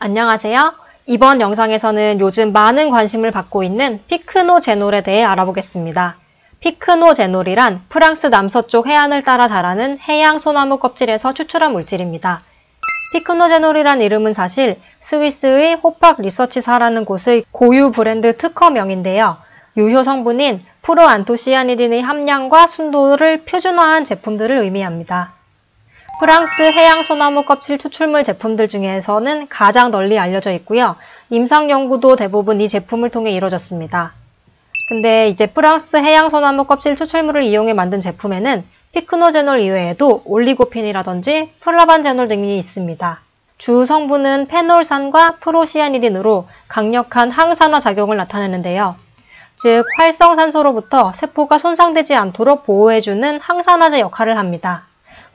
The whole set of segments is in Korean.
안녕하세요. 이번 영상에서는 요즘 많은 관심을 받고 있는 피크노제놀에 대해 알아보겠습니다. 피크노제놀이란 프랑스 남서쪽 해안을 따라 자라는 해양 소나무 껍질에서 추출한 물질입니다. 피크노제놀이란 이름은 사실 스위스의 호팍 리서치사라는 곳의 고유 브랜드 특허명인데요. 유효 성분인 프로안토시아니딘의 함량과 순도를 표준화한 제품들을 의미합니다. 프랑스 해양 소나무 껍질 추출물 제품들 중에서는 가장 널리 알려져 있고요. 임상 연구도 대부분 이 제품을 통해 이루어졌습니다. 근데 이제 프랑스 해양 소나무 껍질 추출물을 이용해 만든 제품에는 피크노제놀 이외에도 올리고핀이라든지 플라반제놀 등이 있습니다. 주 성분은 페놀산과 프로시아니딘으로 강력한 항산화 작용을 나타내는데요. 즉 활성산소로부터 세포가 손상되지 않도록 보호해주는 항산화제 역할을 합니다.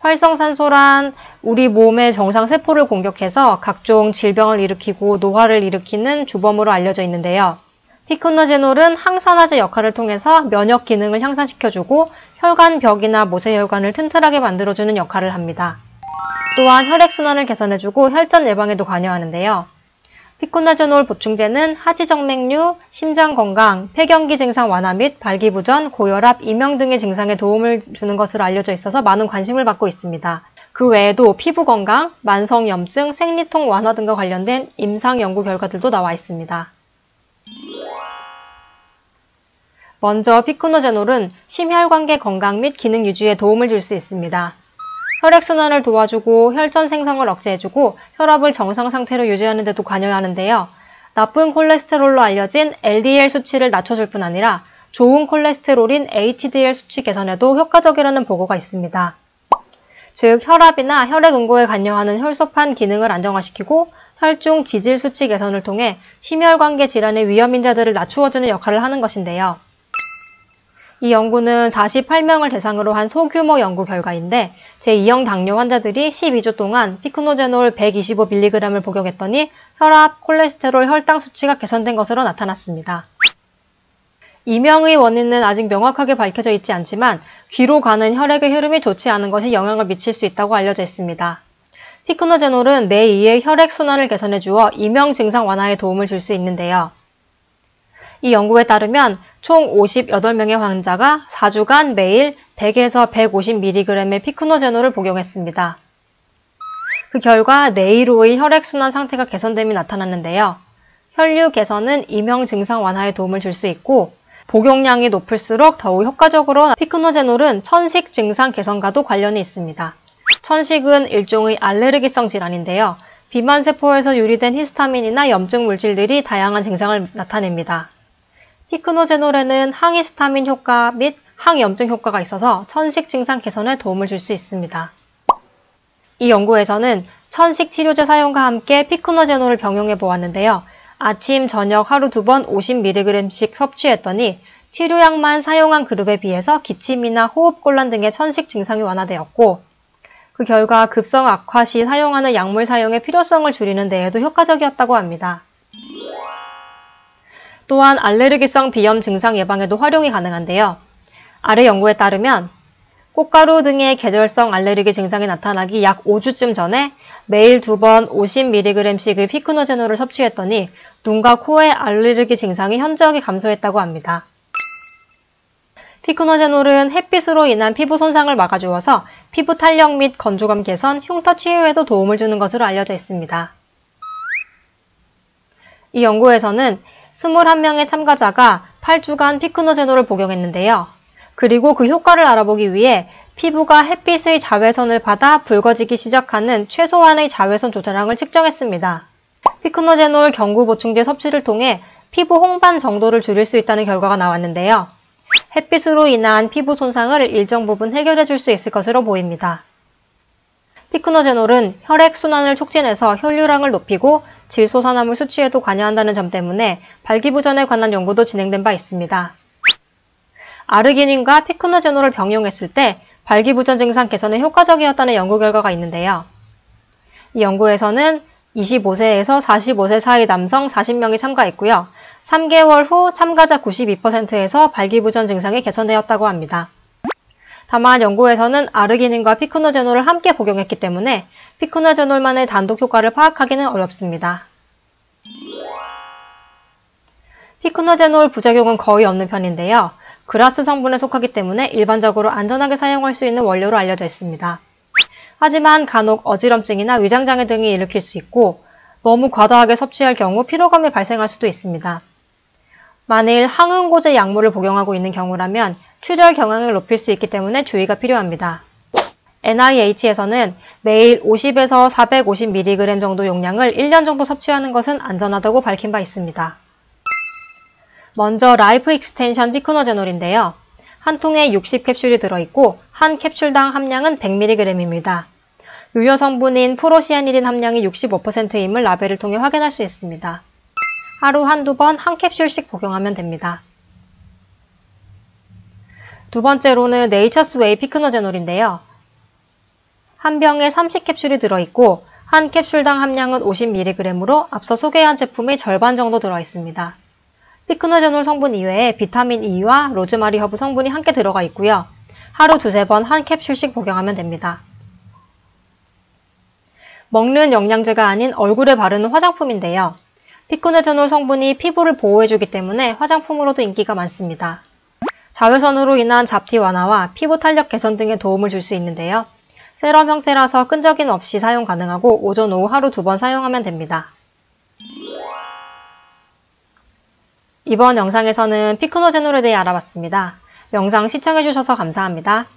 활성산소란 우리 몸의 정상 세포를 공격해서 각종 질병을 일으키고 노화를 일으키는 주범으로 알려져 있는데요. 피크노제놀은 항산화제 역할을 통해서 면역 기능을 향상시켜주고 혈관벽이나 모세혈관을 튼튼하게 만들어주는 역할을 합니다. 또한 혈액순환을 개선해주고 혈전 예방에도 관여하는데요. 피크노제놀 보충제는 하지정맥류, 심장건강, 폐경기 증상 완화 및 발기부전, 고혈압, 이명 등의 증상에 도움을 주는 것으로 알려져 있어서 많은 관심을 받고 있습니다. 그 외에도 피부건강, 만성염증, 생리통 완화 등과 관련된 임상 연구 결과들도 나와 있습니다. 먼저 피크노제놀은 심혈관계 건강 및 기능 유지에 도움을 줄 수 있습니다. 혈액순환을 도와주고 혈전 생성을 억제해주고 혈압을 정상 상태로 유지하는 데도 관여하는데요. 나쁜 콜레스테롤로 알려진 LDL 수치를 낮춰줄 뿐 아니라 좋은 콜레스테롤인 HDL 수치 개선에도 효과적이라는 보고가 있습니다. 즉 혈압이나 혈액 응고에 관여하는 혈소판 기능을 안정화시키고 혈중 지질 수치 개선을 통해 심혈관계 질환의 위험 인자들을 낮추어주는 역할을 하는 것인데요. 이 연구는 48명을 대상으로 한 소규모 연구 결과인데 제2형 당뇨 환자들이 12주 동안 피크노제놀 125mg을 복용했더니 혈압, 콜레스테롤, 혈당 수치가 개선된 것으로 나타났습니다. 이명의 원인은 아직 명확하게 밝혀져 있지 않지만 귀로 가는 혈액의 흐름이 좋지 않은 것이 영향을 미칠 수 있다고 알려져 있습니다. 피크노제놀은 뇌2의 혈액순환을 개선해 주어 이명 증상 완화에 도움을 줄 수 있는데요. 이 연구에 따르면 총 58명의 환자가 4주간 매일 100에서 150mg의 피크노제놀을 복용했습니다. 그 결과 뇌로의 혈액순환 상태가 개선됨이 나타났는데요. 혈류 개선은 이명 증상 완화에 도움을 줄 수 있고 복용량이 높을수록 더욱 효과적으로 피크노제놀은 천식 증상 개선과도 관련이 있습니다. 천식은 일종의 알레르기성 질환인데요. 비만세포에서 유리된 히스타민이나 염증 물질들이 다양한 증상을 나타냅니다. 피크노제놀에는 항히스타민 효과 및 항염증 효과가 있어서 천식 증상 개선에 도움을 줄 수 있습니다. 이 연구에서는 천식 치료제 사용과 함께 피크노제놀을 병용해 보았는데요. 아침, 저녁 하루 2번 50mg씩 섭취했더니 치료약만 사용한 그룹에 비해서 기침이나 호흡곤란 등의 천식 증상이 완화되었고 그 결과 급성 악화 시 사용하는 약물 사용의 필요성을 줄이는 데에도 효과적이었다고 합니다. 또한 알레르기성 비염 증상 예방에도 활용이 가능한데요. 아래 연구에 따르면 꽃가루 등의 계절성 알레르기 증상이 나타나기 약 5주쯤 전에 매일 2번 50mg씩의 피크노제놀을 섭취했더니 눈과 코의 알레르기 증상이 현저하게 감소했다고 합니다. 피크노제놀은 햇빛으로 인한 피부 손상을 막아주어서 피부 탄력 및 건조감 개선, 흉터 치유에도 도움을 주는 것으로 알려져 있습니다. 이 연구에서는 21명의 참가자가 8주간 피크노제놀을 복용했는데요. 그리고 그 효과를 알아보기 위해 피부가 햇빛의 자외선을 받아 붉어지기 시작하는 최소한의 자외선 조절량을 측정했습니다. 피크노제놀 경구 보충제 섭취를 통해 피부 홍반 정도를 줄일 수 있다는 결과가 나왔는데요. 햇빛으로 인한 피부 손상을 일정 부분 해결해 줄 수 있을 것으로 보입니다. 피크노제놀은 혈액순환을 촉진해서 혈류량을 높이고 질소산화물 수치에도 관여한다는 점 때문에 발기부전에 관한 연구도 진행된 바 있습니다. 아르기닌과 피크노제놀을 병용했을 때 발기부전 증상 개선에 효과적이었다는 연구 결과가 있는데요. 이 연구에서는 25세에서 45세 사이 남성 40명이 참가했고요. 3개월 후 참가자 92%에서 발기부전 증상이 개선되었다고 합니다. 다만 연구에서는 아르기닌과 피크노제놀을 함께 복용했기 때문에 피크노제놀만의 단독 효과를 파악하기는 어렵습니다. 피크노제놀 부작용은 거의 없는 편인데요. 그라스 성분에 속하기 때문에 일반적으로 안전하게 사용할 수 있는 원료로 알려져 있습니다. 하지만 간혹 어지럼증이나 위장장애 등이 일으킬 수 있고 너무 과다하게 섭취할 경우 피로감이 발생할 수도 있습니다. 만일 항응고제 약물을 복용하고 있는 경우라면 출혈 경향을 높일 수 있기 때문에 주의가 필요합니다. NIH에서는 매일 50에서 450mg 정도 용량을 1년 정도 섭취하는 것은 안전하다고 밝힌 바 있습니다. 먼저 라이프 익스텐션 피크노제놀인데요. 한 통에 60캡슐이 들어있고 한 캡슐당 함량은 100mg입니다. 유효 성분인 프로시아니딘 함량이 65%임을 라벨을 통해 확인할 수 있습니다. 하루 한두 번 한 캡슐씩 복용하면 됩니다. 두 번째로는 네이처스웨이 피크노제놀인데요. 한 병에 30캡슐이 들어있고 한 캡슐당 함량은 50mg으로 앞서 소개한 제품의 절반 정도 들어있습니다. 피크노제놀 성분 이외에 비타민 E와 로즈마리 허브 성분이 함께 들어가 있고요. 하루 두세 번 한 캡슐씩 복용하면 됩니다. 먹는 영양제가 아닌 얼굴에 바르는 화장품인데요. 피크노제놀 성분이 피부를 보호해주기 때문에 화장품으로도 인기가 많습니다. 자외선으로 인한 잡티 완화와 피부 탄력 개선 등에 도움을 줄 수 있는데요. 세럼 형태라서 끈적임 없이 사용 가능하고 오전, 오후 하루 2번 사용하면 됩니다. 이번 영상에서는 피크노제놀에 대해 알아봤습니다. 영상 시청해주셔서 감사합니다.